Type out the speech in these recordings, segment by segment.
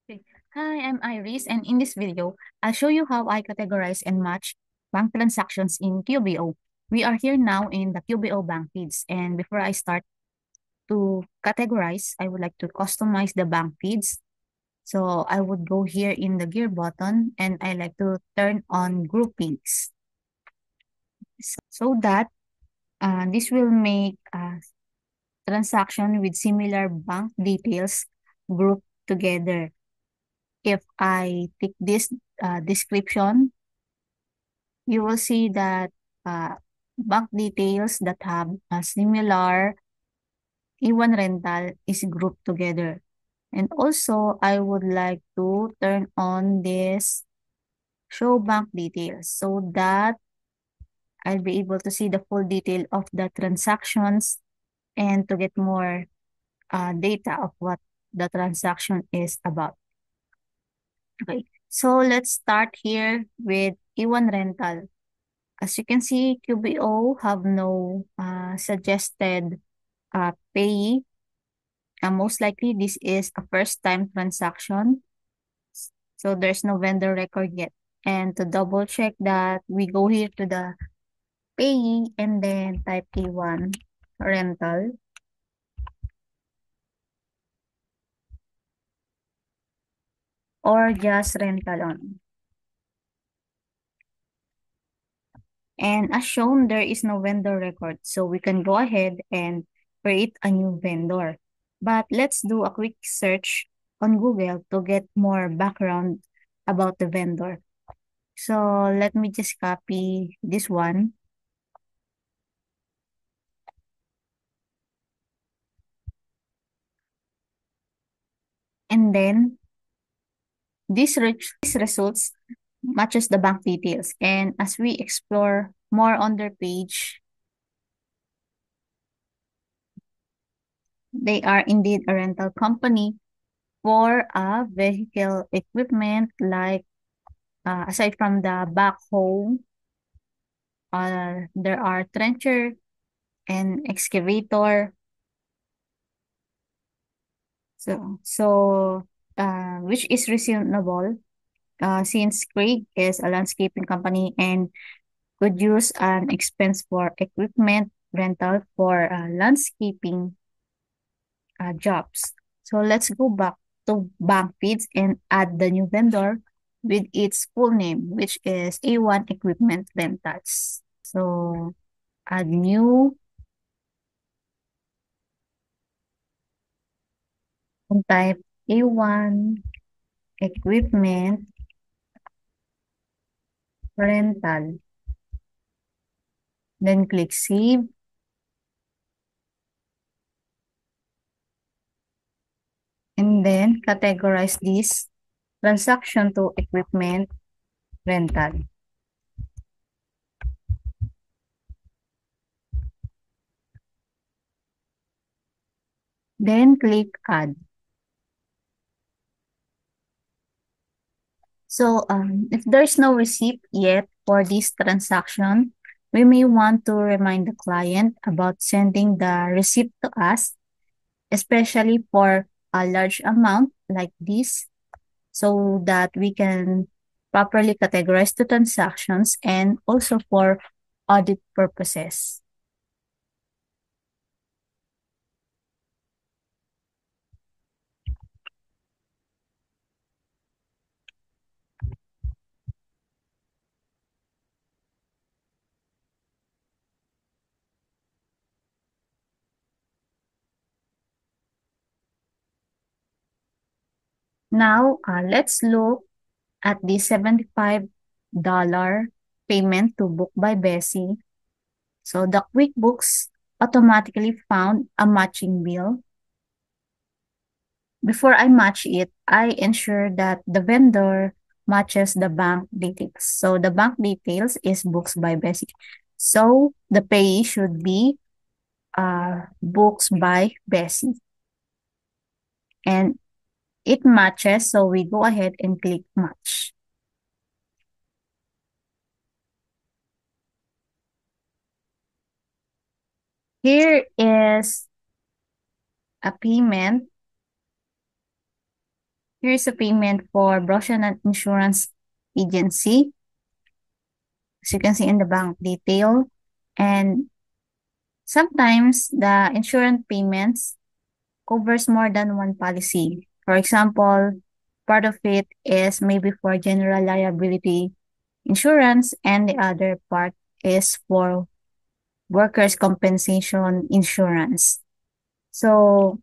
Okay. Hi, I'm Iris, and in this video, I'll show you how I categorize and match bank transactions in QBO. We are here now in the QBO bank feeds, and before I start to categorize, I would like to customize the bank feeds. So I would go here in the gear button, and I like to turn on groupings so that this will make a transaction with similar bank details grouped together. If I take this description, you will see that uh, bank details that have a similar E1 rental is grouped together. And also, I would like to turn on this show bank details so that I'll be able to see the full detail of the transactions and to get more data of what the transaction is about. Okay, so let's start here with E1 rental. As you can see, QBO have no suggested payee. Most likely, this is a first-time transaction, so there's no vendor record yet. And to double check that, we go here to the payee and then type A1 rental. Or just rental on. And as shown, there is no vendor record, so we can go ahead and create a new vendor. But let's do a quick search on Google to get more background about the vendor. So let me just copy this one. And then this results matches the bank details. And as we explore more on their page, they are indeed a rental company for a vehicle equipment like aside from the backhoe, there are trencher and excavator. So which is reasonable since Craig is a landscaping company and could use an expense for equipment rental for landscaping jobs. So let's go back to bank feeds and add the new vendor with its full name, which is A1 Equipment Rentals. So add new and type A1 Equipment Rental. Then click Save. And then categorize this transaction to equipment rental. Then click Add. So if there's no receipt yet for this transaction, we may want to remind the client about sending the receipt to us, especially for a large amount like this, so that we can properly categorize the transactions and also for audit purposes. Now, let's look at the $75 payment to Book by Bessie. So the QuickBooks automatically found a matching bill. Before I match it, I ensure that the vendor matches the bank details. So the bank details is Books by Bessie. So the payee should be Books by Bessie. And it matches, so we go ahead and click match. Here is a payment. here's a payment for Brosnan Insurance Agency, as you can see in the bank detail. And sometimes the insurance payments covers more than one policy. For example, part of it is maybe for general liability insurance and the other part is for workers' compensation insurance. So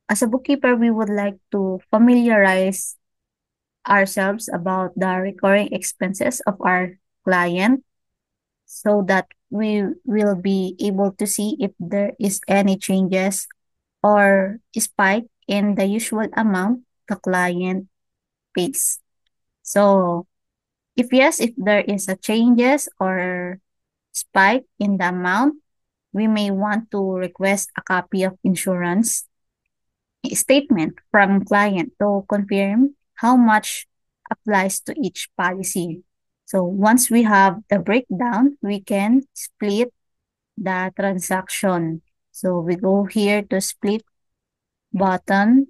as a bookkeeper, we would like to familiarize ourselves about the recurring expenses of our client so that we will be able to see if there is any changes or spike in the usual amount the client pays. So if yes, if there is a changes or spike in the amount, we may want to request a copy of insurance statement from client to confirm how much applies to each policy. So once we have the breakdown, we can split the transaction. So we go here to split button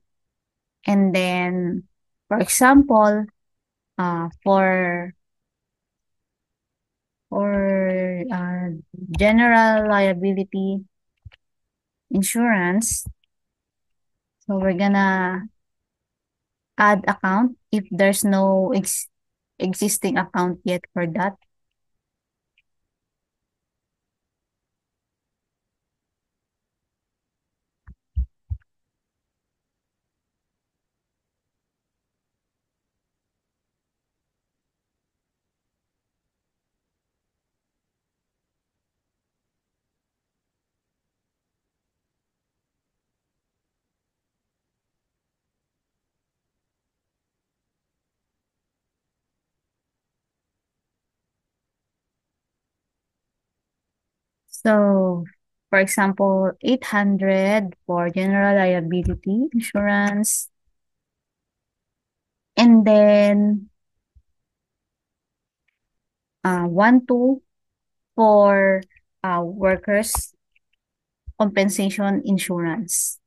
and then, for example, for general liability insurance, so we're gonna add account if there's no existing account yet for that. So, for example, 800 for general liability insurance. And then, 1 2 for workers' compensation insurance.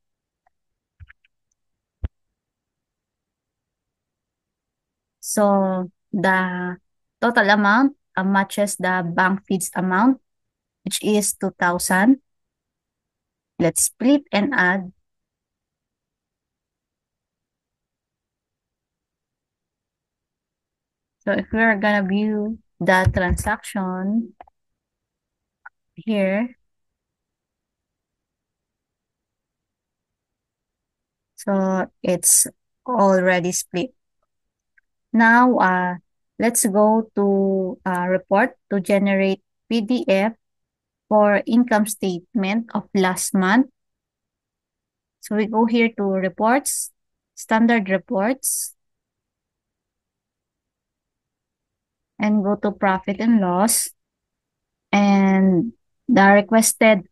So, the total amount matches the bank fees amount, which is 2,000. Let's split and add. So if we're gonna view the transaction here, so it's already split. Now, let's go to report to generate PDF for income statement of last month. So we go here to reports, standard reports, and go to profit and loss. And the requested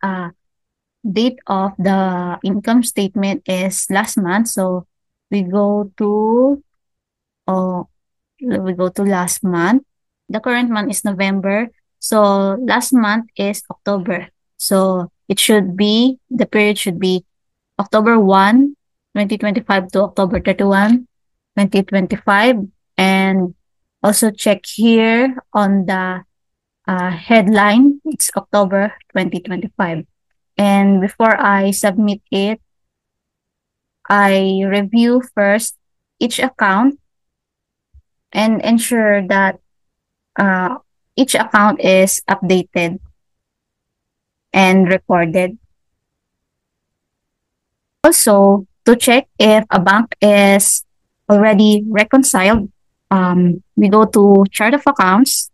date of the income statement is last month. So we go to last month. The current month is November. So last month is October. So the period should be October 1, 2025 to October 31, 2025. And also check here on the headline, it's October 2025. And before I submit it, I review first each account and ensure that each account is updated and recorded. Also, to check if a bank is already reconciled, we go to chart of accounts.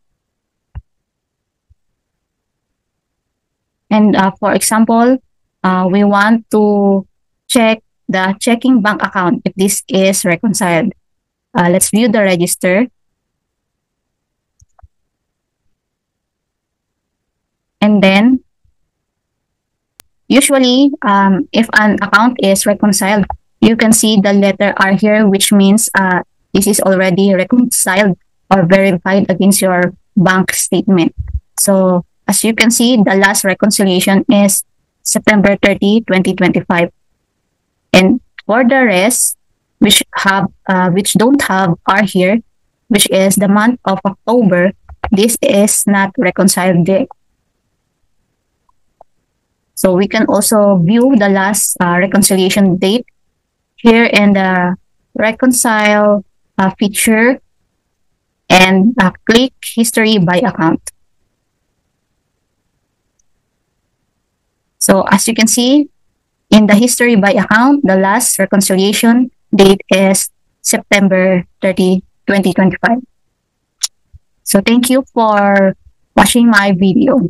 And for example, we want to check the checking bank account if this is reconciled. Let's view the register. And then, usually, if an account is reconciled, you can see the letter R here, which means this is already reconciled or verified against your bank statement. So, as you can see, the last reconciliation is September 30, 2025. And for the rest, which don't have R here, which is the month of October. This is not reconciled there. So we can also view the last reconciliation date here in the reconcile feature and click history by account. So as you can see, in the history by account, the last reconciliation date is September 30, 2025. So thank you for watching my video.